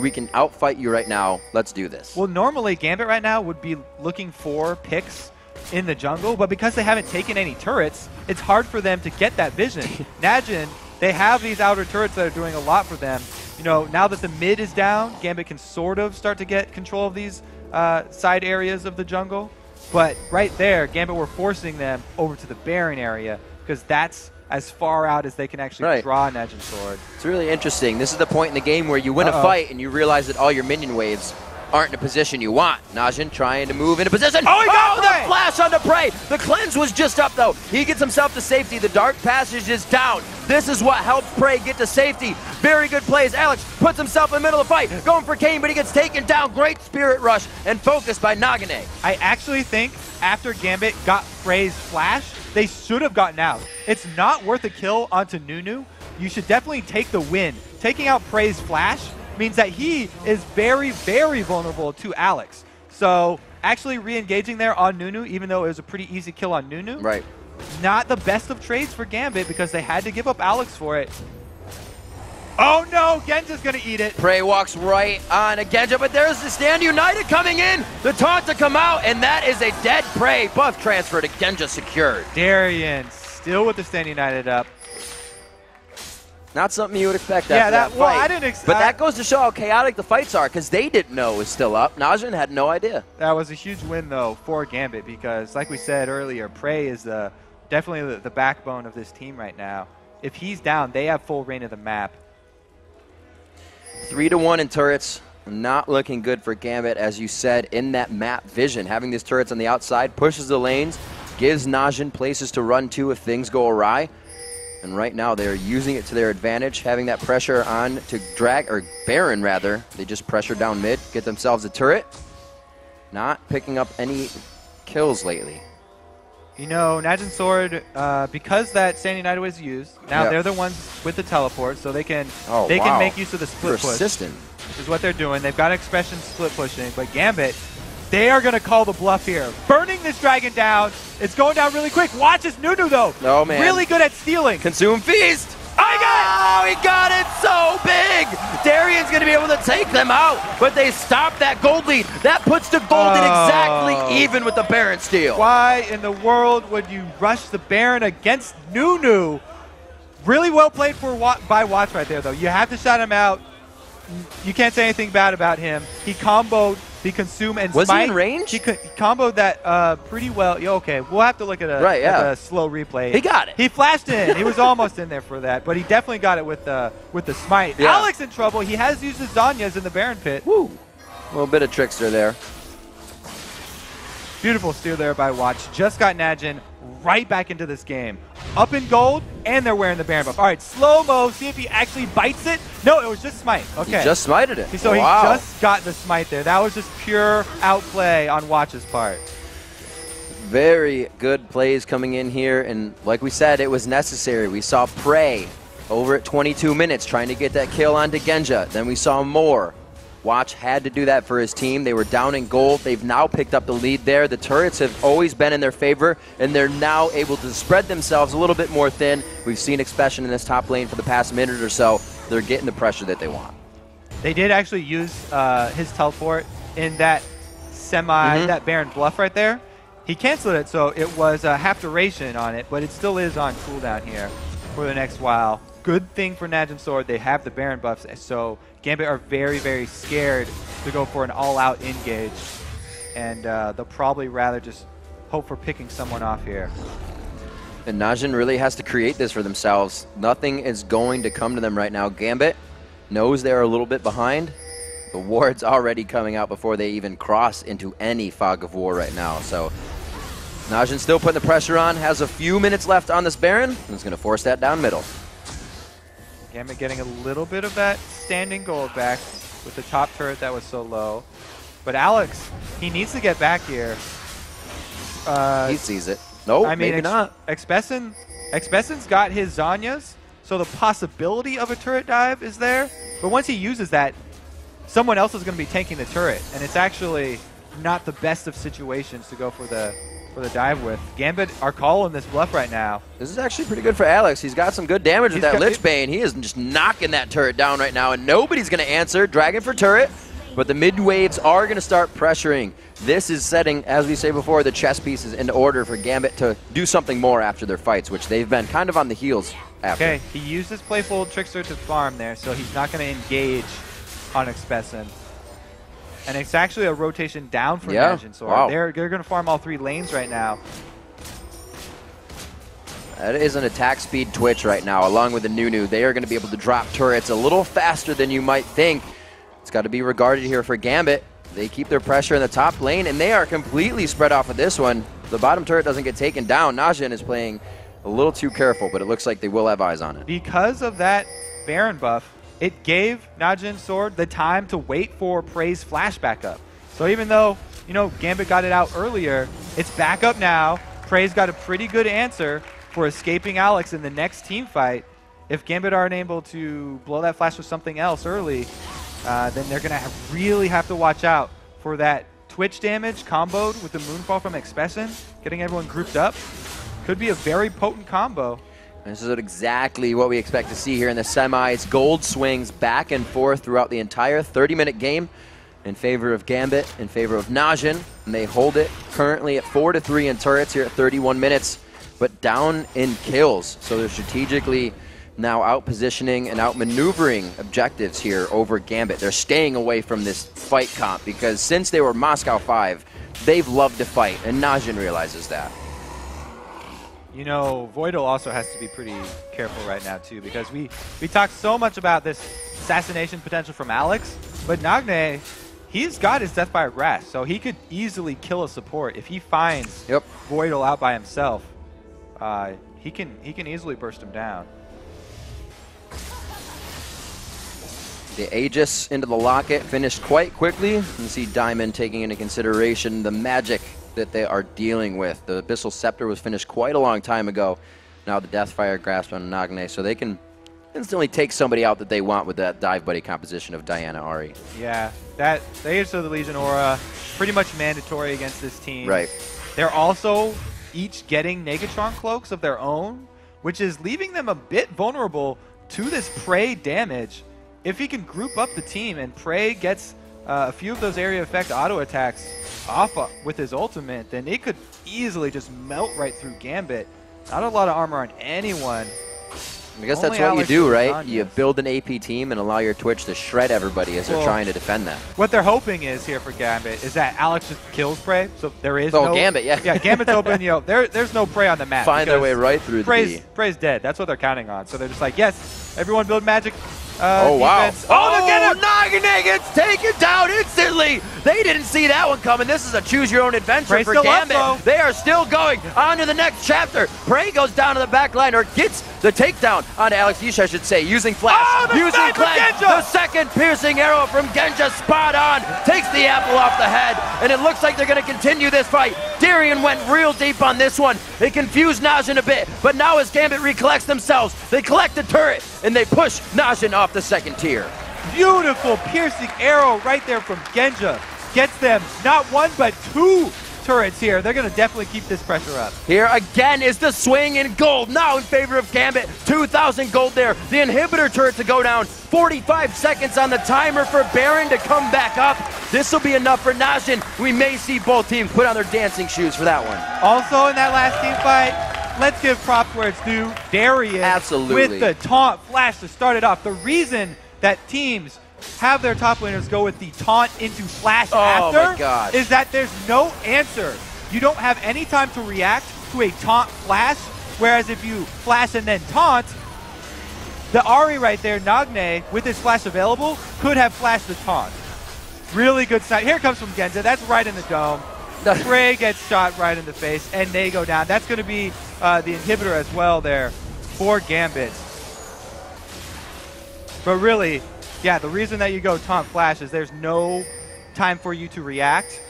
S1: We can outfight you right now. Let's do this.
S2: Well, normally Gambit right now would be looking for picks in the jungle, but because they haven't taken any turrets, it's hard for them to get that vision. NaJin, they have these outer turrets that are doing a lot for them. You know, now that the mid is down, Gambit can sort of start to get control of these side areas of the jungle. But right there, Gambit were forcing them over to the Baron area because that's as far out as they can actually draw NaJin's sword.
S1: It's really interesting. This is the point in the game where you win a fight and you realize that all your minion waves aren't in a position you want. NaJin trying to move into position.
S2: Oh, he got
S1: the flash onto PraY. The cleanse was just up, though. He gets himself to safety. The dark passage is down. This is what helps PraY get to safety. Very good plays. Alex puts himself in the middle of the fight, going for Cain, but he gets taken down. Great spirit rush and focus by Nagne.
S2: I actually think after Gambit got PraY's flash, they should have gotten out. It's not worth a kill onto Nunu. You should definitely take the win. Taking out PraY's flash means that he is very, very vulnerable to Alex. So actually re-engaging there on Nunu, even though it was a pretty easy kill on Nunu, not the best of trades for Gambit because they had to give up Alex for it. Oh no, Genja's gonna eat it.
S1: PraY walks right on a Genja, but there's the Stand United coming in. The taunt to come out, and that is a dead PraY. Buff transfer to Genja secured.
S2: Darien still with the Stand United up.
S1: Not something you would expect after that fight.
S2: Well, I didn't expect.
S1: But that goes to show how chaotic the fights are, because they didn't know it was still up. NaJin had no idea.
S2: That was a huge win, though, for Gambit, because like we said earlier, PraY is definitely the backbone of this team right now. If he's down, they have full reign of the map.
S1: 3-1 in turrets. Not looking good for Gambit, as you said, in that map vision. Having these turrets on the outside pushes the lanes, gives NaJin places to run to if things go awry. And right now they're using it to their advantage, having that pressure on to Baron rather. They just pressure down mid, get themselves a turret. Not picking up any kills lately.
S2: You know, NaJin's sword, because that Stand United was used, now they're the ones with the teleport, so they can make use of the split
S1: Persistent.
S2: push. Which is what they're doing. They've got Expession split pushing, but Gambit, they are going to call the bluff here. Burning this dragon down. It's going down really quick. Watch this Nunu, though.
S1: Oh, man.
S2: Really good at stealing.
S1: Consume Feast.
S2: Oh,
S1: he got it so big. Darien's going to be able to take them out, but they stopped that gold lead. That puts the gold in exactly even with the Baron steal.
S2: Why in the world would you rush the Baron against Nunu? Really well played by Watch right there, though. You have to shout him out. You can't say anything bad about him. He comboed the consume and
S1: was
S2: smite.
S1: He in range?
S2: He comboed that pretty well. Yeah, okay, we'll have to look at a slow replay.
S1: He got it.
S2: He flashed in. He was almost in there for that, but he definitely got it with the smite.
S1: Yeah.
S2: Alex in trouble. He has used his Zanyas in the Baron pit.
S1: Woo! A little bit of trickster there.
S2: Beautiful steal there by Watch. Just got NaJin right back into this game. Up in gold, and they're wearing the Baron buff. All right, slow-mo, see if he actually bites it. No, it was just smite. Okay.
S1: He just smited it.
S2: So he just got the smite there. That was just pure outplay on Watch's part.
S1: Very good plays coming in here, and like we said, it was necessary. We saw PraY over at 22 minutes trying to get that kill onto Genja. Then we saw more. Watch had to do that for his team. They were down in gold. They've now picked up the lead there. The turrets have always been in their favor, and they're now able to spread themselves a little bit more thin. We've seen Expession in this top lane for the past minute or so. They're getting the pressure that they want.
S2: They did actually use his teleport in that that Baron bluff right there. He canceled it, so it was half duration on it, but it still is on cooldown here for the next while. Good thing for NaJin Sword, they have the Baron buffs, so Gambit are very, very scared to go for an all-out engage, and they'll probably rather just hope for picking someone off here.
S1: And NaJin really has to create this for themselves. Nothing is going to come to them right now. Gambit knows they're a little bit behind. The ward's already coming out before they even cross into any fog of war right now. So NaJin still putting the pressure on, has a few minutes left on this Baron, and is going to force that down middle.
S2: Gambit getting a little bit of that standing gold back with the top turret that was so low. But Alex, he needs to get back here.
S1: He sees it. No, I mean, maybe not.
S2: Expession's got his Zanyas, so the possibility of a turret dive is there. But once he uses that, someone else is going to be tanking the turret, and it's actually not the best of situations to go for the dive with. Gambit are calling this bluff right now.
S1: This is actually pretty good for Alex. He's got some good damage with that Lich Bane. He is just knocking that turret down right now, and nobody's going to answer. Dragon for turret, but the mid waves are going to start pressuring. This is setting, as we say before, the chess pieces into order for Gambit to do something more after their fights, which they've been kind of on the heels after.
S2: Okay, he used his playful Trickster to farm there, so he's not going to engage on Expession. And it's actually a rotation down for NaJin Sword.
S1: Wow.
S2: They're going to farm all 3 lanes right now.
S1: That is an attack speed twitch right now, along with the Nunu. They are going to be able to drop turrets a little faster than you might think. It's got to be regarded here for Gambit. They keep their pressure in the top lane, and they are completely spread off of this one. The bottom turret doesn't get taken down. NaJin is playing a little too careful, but it looks like they will have eyes on it.
S2: Because of that Baron buff, it gave NaJin Sword the time to wait for PraY's flash back up. So even though, you know, Gambit got it out earlier, it's back up now. PraY's got a pretty good answer for escaping Alex in the next team fight. If Gambit aren't able to blow that flash with something else early, then they're going to really have to watch out for that Twitch damage comboed with the Moonfall from Expession, getting everyone grouped up. Could be a very potent combo.
S1: This is exactly what we expect to see here in the semis. Gold swings back and forth throughout the entire 30-minute game in favor of Gambit, in favor of NaJin, and they hold it currently at 4-3 in turrets here at 31 minutes, but down in kills. So they're strategically now out-positioning and out-maneuvering objectives here over Gambit. They're staying away from this fight comp because since they were Moscow 5, they've loved to fight, and NaJin realizes that.
S2: You know, Voidle also has to be pretty careful right now, too, because we talked so much about this assassination potential from Alex, but Nagne, he's got his Deathfire Grasp, so he could easily kill a support. If he finds Voidle out by himself, he can easily burst him down.
S1: The Aegis into the Locket finished quite quickly. You can see Diamond taking into consideration the magic that they are dealing with. The Abyssal Scepter was finished quite a long time ago. Now the Deathfire Grasp on Nagne, so they can instantly take somebody out that they want with that dive buddy composition of Diana Ahri.
S2: Yeah, that the Aegis of the Legion Aura, pretty much mandatory against this team.
S1: Right.
S2: They're also each getting Negatron Cloaks of their own, which is leaving them a bit vulnerable to this PraY damage. If he can group up the team and PraY gets a few of those area effect auto attacks off with his ultimate, then it could easily just melt right through Gambit. Not a lot of armor on anyone.
S1: I guess that's what you do, right? You build an AP team and allow your Twitch to shred everybody as they're trying to defend that.
S2: What they're hoping is here for Gambit is that Alex just kills PraY, so there is no...
S1: Gambit, yeah.
S2: Yeah, Gambit's open, you know, there's no PraY on the map.
S1: Find their way right through the B.
S2: PraY's dead. That's what they're counting on. So they're just like, yes, everyone build magic
S1: oh,
S2: defense.
S1: Wow. Oh, Nagne gets taken down instantly. They didn't see that one coming. This is a choose-your-own-adventure for Gambit. They are still going on to the next chapter. PraY goes down to the back line, or gets the takedown on Alex Ich, I should say, using flash, using cleanse. The second piercing arrow from Genja, spot on, takes the apple off the head, and it looks like they're going to continue this fight. Darien went real deep on this one. They confused NaJin a bit, but now as Gambit recollects themselves, they collect the turret, and they push NaJin off the second tier.
S2: Beautiful piercing arrow right there from Genja. Gets them not one, but two turrets here. They're going to definitely keep this pressure up.
S1: Here again is the swing in gold, now in favor of Gambit. 2,000 gold there. The inhibitor turret to go down. 45 seconds on the timer for Baron to come back up. This will be enough for NaJin. We may see both teams put on their dancing shoes for that one.
S2: Also in that last team fight, let's give props where it's due. Darien with the taunt flash to start it off. The reason that teams have their top laners go with the taunt into flash after is that there's no answer. You don't have any time to react to a taunt flash, whereas if you flash and then taunt, the Ahri right there, Nagne, with his flash available, could have flashed the taunt. Really good sight. Here comes from Genja. That's right in the dome. PraY gets shot right in the face, and they go down. That's going to be the inhibitor as well there for Gambit. But really, yeah, the reason that you go taunt flash is there's no time for you to react,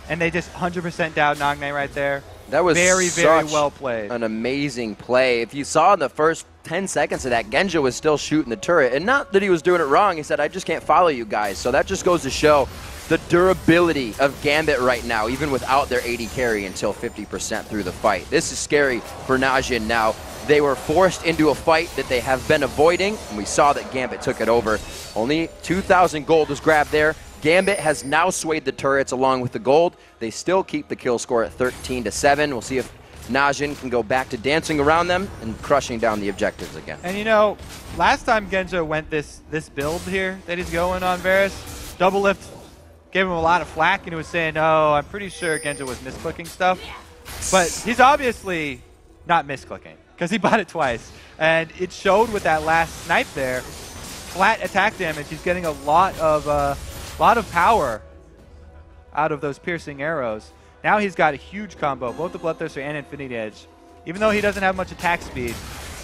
S2: and they just 100% down Nagne right there.
S1: That was
S2: very, very well played.
S1: An amazing play. If you saw in the first 10 seconds of that, Genja was still shooting the turret, and not that he was doing it wrong. He said, I just can't follow you guys. So that just goes to show the durability of Gambit right now, even without their AD carry until 50% through the fight. This is scary for NaJin now. They were forced into a fight that they have been avoiding, and we saw that Gambit took it over. Only 2,000 gold was grabbed there. Gambit has now swayed the turrets along with the gold. They still keep the kill score at 13-7. We'll see if NaJin can go back to dancing around them and crushing down the objectives again.
S2: And you know, last time Genja went this build here that he's going on, Varus, double lift gave him a lot of flack, and he was saying, oh, I'm pretty sure Genja was misclicking stuff. But he's obviously not misclicking, because he bought it twice. And it showed with that last snipe there. Flat attack damage. He's getting a lot of power out of those piercing arrows. Now he's got a huge combo, both the Bloodthirster and Infinity Edge. Even though he doesn't have much attack speed,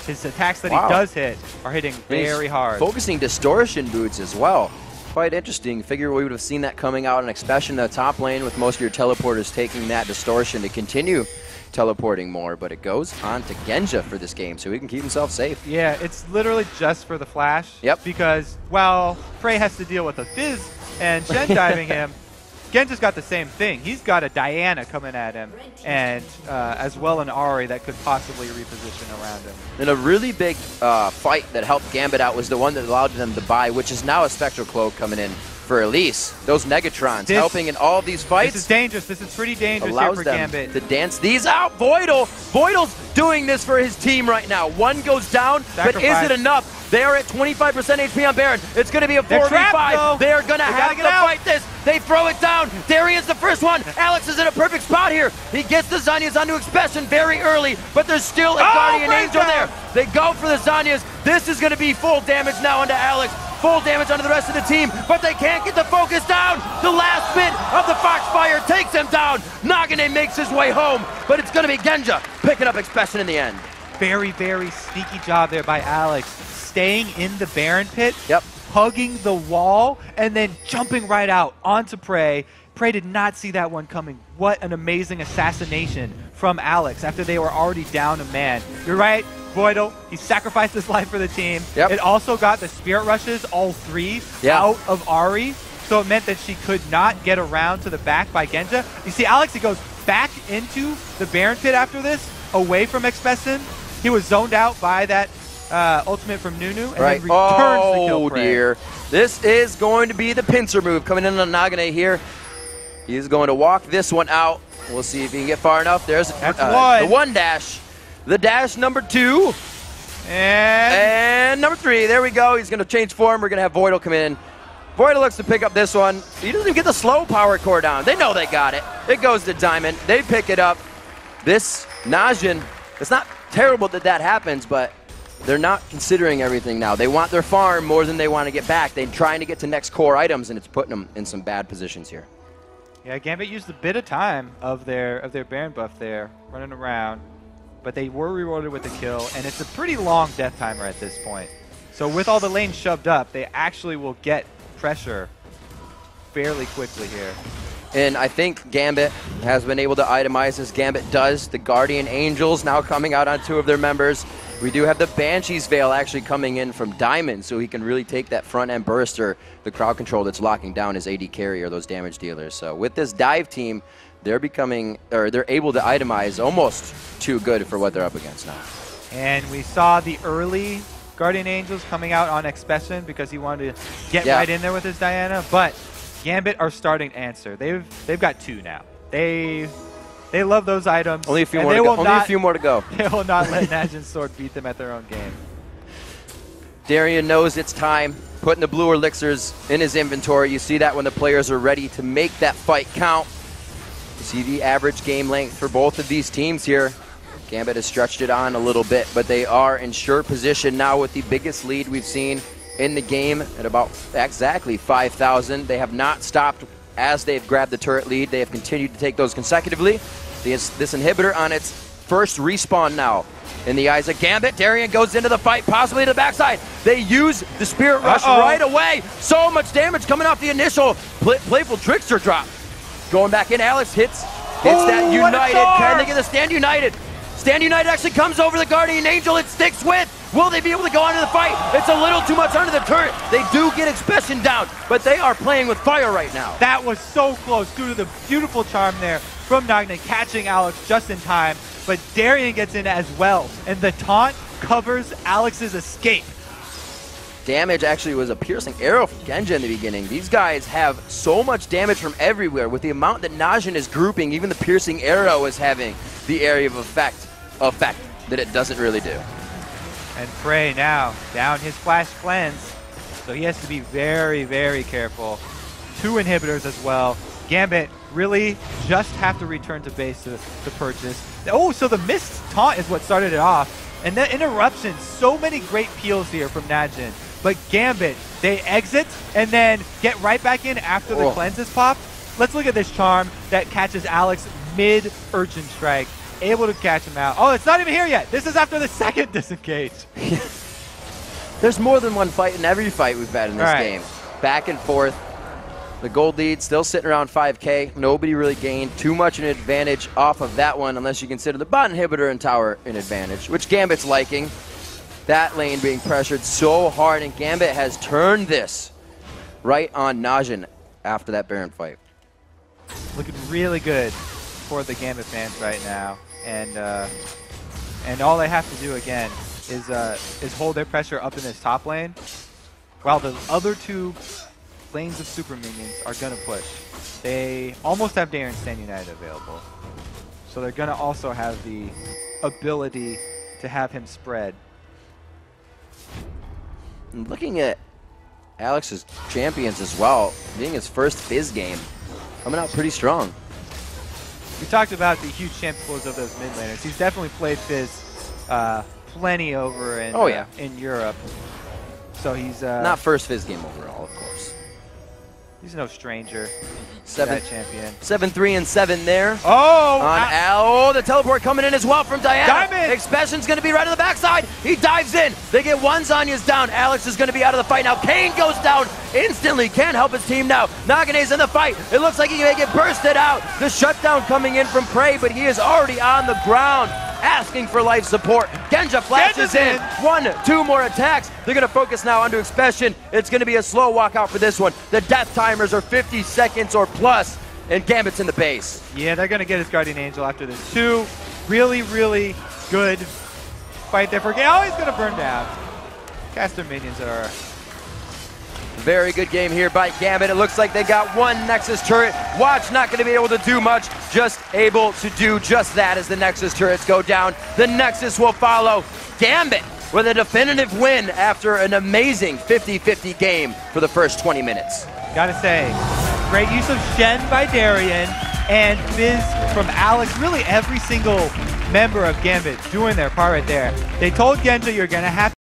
S2: his attacks that he does hit are hitting very hard.
S1: Focusing distortion boots as well. Quite interesting. Figure we would have seen that coming out in Expession in the top lane, with most of your teleporters taking that distortion to continue teleporting more, but it goes on to Genja for this game, so he can keep himself safe.
S2: Yeah, it's literally just for the flash.
S1: Yep.
S2: Because while PraY has to deal with a Fizz and Shen diving him, Genja's got the same thing. He's got a Diana coming at him, and as well an Ahri that could possibly reposition around him.
S1: And a really big fight that helped Gambit out was the one that allowed them to buy, which is now a Spectral Cloak coming in for Elise. Those Negatrons helping in all of these fights.
S2: This is dangerous. This is pretty dangerous
S1: allows
S2: here for Gambit.
S1: To dance these out. Voidle's doing this for his team right now. One goes down, but is it enough? They are at 25% HP on Baron. It's going to be a 4v5. They are going to have to fight this. They throw it down. Darien's the first one. Alex is in a perfect spot here. He gets the Zanyas onto Expession very early, but there's still a Guardian Angel there. They go for the Zanyas. This is going to be full damage now onto Alex. Full damage onto the rest of the team, but they can't get the focus down. The last bit of the Foxfire takes him down. Nagne makes his way home, but it's going to be Genja picking up Expession in the end.
S2: Very, very sneaky job there by Alex. Staying in the Baron pit, hugging the wall, and then jumping right out onto PraY. PraY did not see that one coming. What an amazing assassination from Alex after they were already down a man. You're right, Voidle, he sacrificed his life for the team. It also got the Spirit Rushes, all three, out of Ahri. So it meant that she could not get around to the back by Genja. You see, Alex, he goes back into the Baron pit after this, away from Expession. He was zoned out by that ultimate from Nunu, and then returns the kill.
S1: Oh dear. This is going to be the pincer move coming in on Nagne here. He's going to walk this one out. We'll see if he can get far enough. There's the one dash. The dash number 2. And number 3, there we go. He's going to change form. We're going to have Voidle come in. Voidle looks to pick up this one. He doesn't even get the slow power core down. They know they got it. It goes to Diamond. They pick it up. This NaJin, it's not terrible that that happens, but they're not considering everything now. They want their farm more than they want to get back. They're trying to get to next core items, and it's putting them in some bad positions here.
S2: Yeah, Gambit used a bit of time of their Baron buff there, running around, but they were rewarded with a kill, and it's a pretty long death timer at this point. So with all the lanes shoved up, they actually will get pressure fairly quickly here.
S1: And I think Gambit has been able to itemize as Gambit does. The Guardian Angels now coming out on 2 of their members. We do have the Banshee's Veil actually coming in from Diamond, so he can really take that front-end burster, the crowd control that's locking down his AD carry or those damage dealers. So with this dive team, they're able to itemize almost too good for what they're up against now.
S2: And we saw the early Guardian Angels coming out on Expession because he wanted to get right in there with his Diana, but Gambit are starting to answer. They've got 2 now. They love those items.
S1: Only a few more to go. Only a few more to go.
S2: They will not let NaJin's sword beat them at their own game.
S1: Darien knows it's time, putting the blue elixirs in his inventory. You see that when the players are ready to make that fight count. You see the average game length for both of these teams here. Gambit has stretched it on a little bit, but they are in sure position now with the biggest lead we've seen in the game at about exactly 5,000. They have not stopped as they've grabbed the turret lead. They have continued to take those consecutively. This inhibitor on its first respawn now in the eyes of Gambit. Darien goes into the fight, possibly to the backside. They use the Spirit Rush right away. So much damage coming off the initial Playful Trickster drop. Going back in, Alex hits that United. Can they get the Stand United? Stand United actually comes over the Guardian Angel. It sticks with. Will they be able to go on to the fight? It's a little too much under the turret. They do get Expession down, but they are playing with fire right now.
S2: That was so close due to the beautiful charm there from Nagne, catching Alex just in time, but Darien gets in as well, and the taunt covers Alex's escape.
S1: Damage actually was a piercing arrow from Genja in the beginning. These guys have so much damage from everywhere. With the amount that NaJin is grouping, even the piercing arrow is having the area of effect that it doesn't really do.
S2: And PraY now down his flash cleanse, so he has to be very, very careful. 2 inhibitors as well. Gambit really just have to return to base to purchase. Oh, so the missed taunt is what started it off. And then interruption, so many great peels here from NaJin. But Gambit, they exit and then get right back in after the cleanses pop. Let's look at this charm that catches Alex mid-Urchin Strike. Able to catch him out. Oh, it's not even here yet. This is after the second disengage.
S1: There's more than one fight in every fight we've had in this game. Back and forth. The gold lead still sitting around 5K. Nobody really gained too much an advantage off of that one unless you consider the bot inhibitor and tower an advantage, which Gambit's liking. That lane being pressured so hard, and Gambit has turned this right on NaJin after that Baron fight.
S2: Looking really good for the Gambit fans right now, and all they have to do again is hold their pressure up in this top lane, while the other 2 lanes of super minions are gonna push. They almost have Darien Stand United available, so they're gonna also have the ability to have him spread.
S1: And looking at Alex's champions as well, being his first Fizz game, coming out pretty strong.
S2: We talked about the huge champ pools of those mid laners. He's definitely played Fizz plenty over in in Europe. So he's
S1: not first Fizz game overall, of course.
S2: He's no stranger to that champion.
S1: 7-3 and 7 there.
S2: Oh!
S1: The teleport coming in as well from Diana.
S2: Diamond!
S1: Expession's going to be right on the backside. He dives in. They get one. Zanya's down. Alex is going to be out of the fight now. Cain goes down instantly. Can't help his team now. Nagne's in the fight. It looks like he may get bursted out. The shutdown coming in from PraY, but he is already on the ground, asking for life support. Genja flashes in. 1-2 more attacks. They're going to focus now onto Expession. It's going to be a slow walkout for this one. The death timers are 50 seconds or plus, and Gambit's in the base.
S2: Yeah, they're going to get his Guardian Angel after this. 2 really, really good fight there for Cain. Oh, he's going to burn down. Caster minions are...
S1: Very good game here by Gambit. It looks like they got 1 Nexus turret. Watch not going to be able to do much, just able to do just that as the Nexus turrets go down. The Nexus will follow. Gambit with a definitive win after an amazing 50-50 game for the first 20 minutes.
S2: Gotta say, great use of Shen by Darien and Fizz from Alex. Really every single member of Gambit doing their part right there. They told Genja you're gonna have